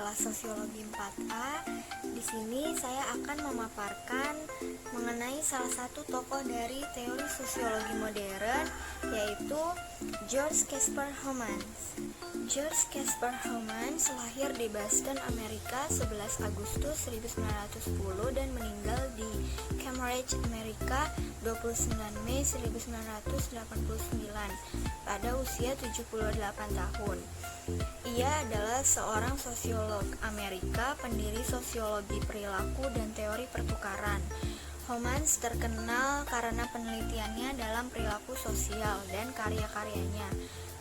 kelas Sosiologi 4A. Di sini saya akan memaparkan mengenai salah satu tokoh dari teori sosiologi modern, yaitu George Casper Homans. George Casper Homans lahir di Boston, Amerika 11 Agustus 1910 dan meninggal di Cambridge, Amerika 29 Mei 1989 pada usia 78 tahun. Ia adalah seorang sosiolog Amerika, pendiri sosiologi perilaku dan teori pertukaran. Homans terkenal karena penelitiannya dalam perilaku sosial dan karya-karyanya,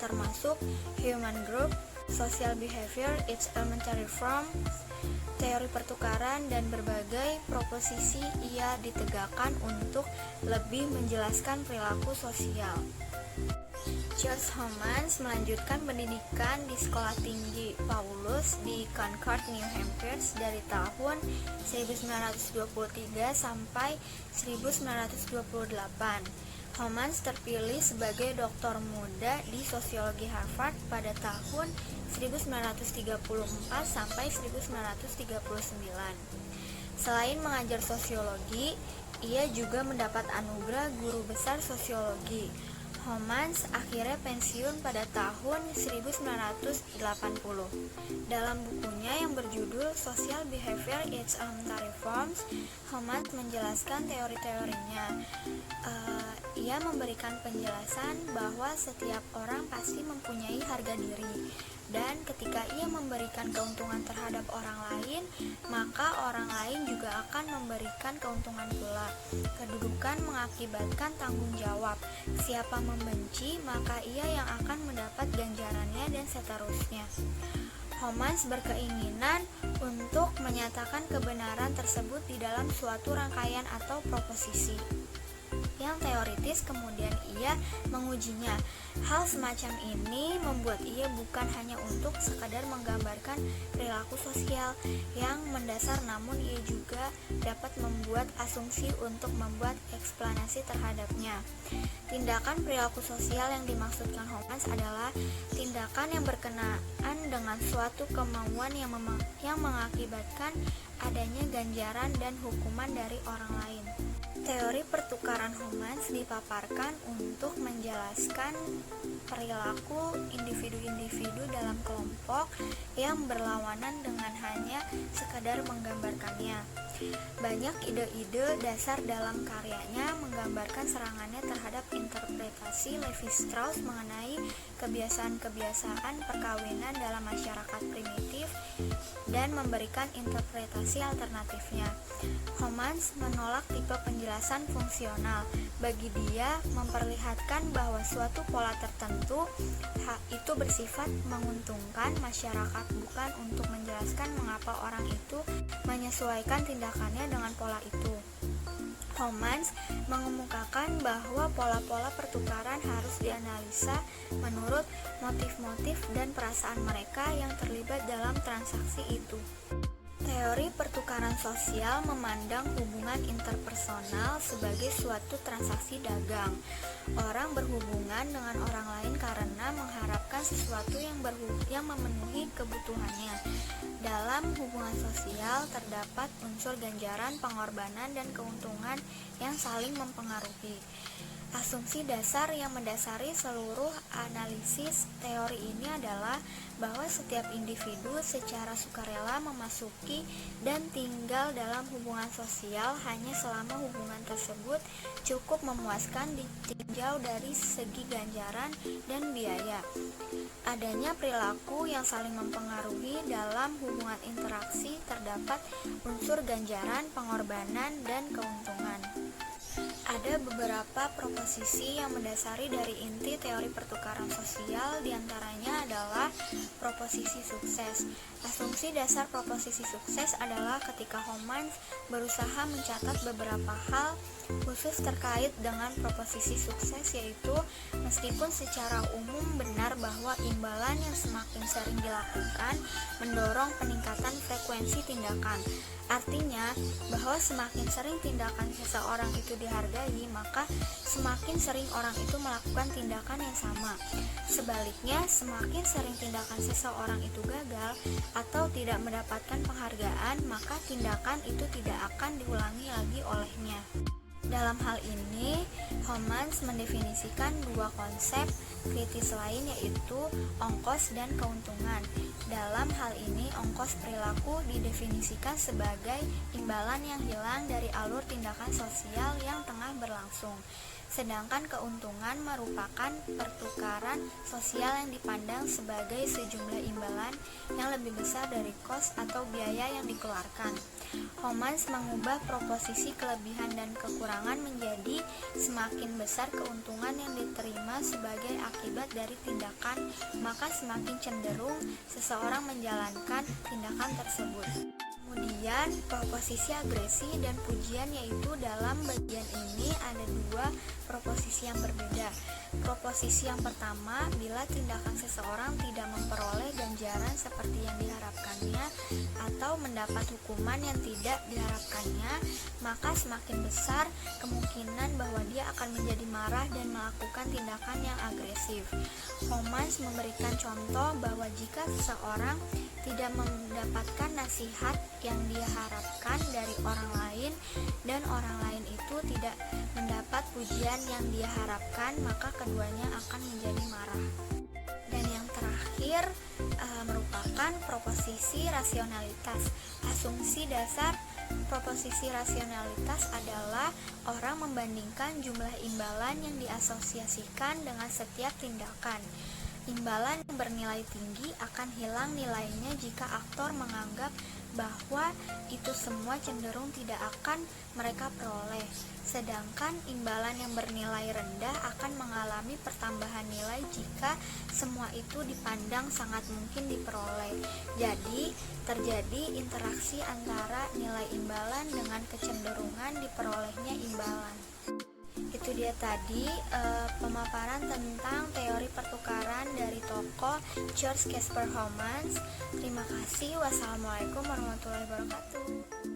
termasuk Human Group, Social Behavior, Its Elementary Forms, teori pertukaran, dan berbagai proposisi ia ditegakkan untuk lebih menjelaskan perilaku sosial. George Homans melanjutkan pendidikan di Sekolah Tinggi Paulus di Concord, New Hampshire dari tahun 1923 sampai 1928. Homans terpilih sebagai doktor muda di sosiologi Harvard pada tahun 1934 sampai 1939. Selain mengajar sosiologi, ia juga mendapat anugerah guru besar sosiologi. Homans akhirnya pensiun pada tahun 1980. Dalam bukunya yang berjudul Social Behavior, Its Elementary Forms, Homans menjelaskan teori-teorinya. Ia memberikan penjelasan bahwa setiap orang pasti mempunyai harga diri, dan ketika ia memberikan keuntungan terhadap orang lain, maka orang lain juga akan memberikan keuntungan pula. Kedudukan mengakibatkan tanggung jawab. Siapa membenci, maka ia yang akan mendapat ganjarannya, dan seterusnya. Homans berkeinginan untuk menyatakan kebenaran tersebut di dalam suatu rangkaian atau proposisi yang teoritis, kemudian ia mengujinya. Hal semacam ini membuat ia bukan hanya untuk sekadar menggambarkan perilaku sosial yang mendasar, namun ia juga dapat membuat asumsi untuk membuat eksplanasi terhadapnya. Tindakan perilaku sosial yang dimaksudkan Homans adalah tindakan yang berkenaan dengan suatu kemauan yang mengakibatkan adanya ganjaran dan hukuman dari orang lain. Teori pertukaran Homans dipaparkan untuk menjelaskan perilaku individu-individu dalam kelompok yang berlawanan dengan hanya sekadar menggambarkannya. Banyak ide-ide dasar dalam karyanya menggambarkan serangannya terhadap interpretasi Levi-Strauss mengenai kebiasaan-kebiasaan perkawinan dalam masyarakat primitif dan memberikan interpretasi alternatifnya. Homans menolak tipe penjelasan fungsional. Bagi dia, memperlihatkan bahwa suatu pola tertentu itu bersifat menguntungkan masyarakat, bukan untuk menjelaskan mengapa orang itu menyesuaikan tindakannya dengan pola itu. Homans mengemukakan bahwa pola-pola pertukaran harus dianalisa menurut motif-motif dan perasaan mereka yang terlibat dalam transaksi itu. Teori pertukaran sosial memandang hubungan interpersonal sebagai suatu transaksi dagang. Orang berhubungan dengan orang lain karena mengharapkan sesuatu yang memenuhi kebutuhannya. Dalam hubungan sosial terdapat unsur ganjaran, pengorbanan, dan keuntungan yang saling mempengaruhi. Asumsi dasar yang mendasari seluruh analisis teori ini adalah bahwa setiap individu secara sukarela memasuki dan tinggal dalam hubungan sosial hanya selama hubungan tersebut cukup memuaskan ditinjau dari segi ganjaran dan biaya. Adanya perilaku yang saling mempengaruhi dalam hubungan interaksi terdapat unsur ganjaran, pengorbanan, dan keuntungan. Ada beberapa proposisi yang mendasari dari inti teori pertukaran sosial, diantaranya adalah proposisi sukses. Asumsi dasar proposisi sukses adalah ketika Homans berusaha mencatat beberapa hal khusus terkait dengan proposisi sukses, yaitu meskipun secara umum benar bahwa imbalan yang semakin sering dilakukan mendorong peningkatan frekuensi tindakan, Artinya bahwa semakin sering tindakan seseorang itu dihargai, maka semakin sering orang itu melakukan tindakan yang sama. Sebaliknya, semakin sering tindakan seseorang itu gagal atau tidak mendapatkan penghargaan, maka tindakan itu tidak akan diulangi lagi olehnya. Dalam hal ini, Homans mendefinisikan dua konsep kritis lain, yaitu ongkos dan keuntungan. Dalam hal ini, ongkos perilaku didefinisikan sebagai imbalan yang hilang dari alur tindakan sosial yang tengah berlangsung. Sedangkan keuntungan merupakan pertukaran sosial yang dipandang sebagai sejumlah imbalan yang lebih besar dari kos atau biaya yang dikeluarkan. Homans mengubah proposisi kelebihan dan kekurangan menjadi semakin besar keuntungan yang diterima sebagai akibat dari tindakan, maka semakin cenderung seseorang menjalankan tindakan tersebut. Kemudian, proposisi agresi dan pujian, yaitu dalam bagian ini ada dua proposisi yang berbeda. Proposisi yang pertama, bila tindakan seseorang tidak memperoleh ganjaran seperti yang diharapkannya atau mendapat hukuman yang tidak diharapkannya, maka semakin besar kemungkinan bahwa dia akan menjadi marah dan melakukan tindakan yang agresif. Homans memberikan contoh bahwa jika seseorang tidak mendapatkan nasihat yang dia harapkan dari orang lain dan orang lain itu tidak mendapat pujian yang dia harapkan, maka keduanya akan menjadi marah. Dan yang terakhir merupakan proposisi rasionalitas. Asumsi dasar proposisi rasionalitas adalah orang membandingkan jumlah imbalan yang diasosiasikan dengan setiap tindakan. Imbalan yang bernilai tinggi akan hilang nilainya jika aktor menganggap bahwa itu semua cenderung tidak akan mereka peroleh. Sedangkan imbalan yang bernilai rendah akan mengalami pertambahan nilai jika semua itu dipandang sangat mungkin diperoleh. Jadi, terjadi interaksi antara nilai imbalan dengan kecenderungan diperolehnya imbalan. Itu dia tadi pemaparan tentang teori pertukaran dari tokoh George Casper Homans. Terima kasih. Wassalamualaikum warahmatullahi wabarakatuh.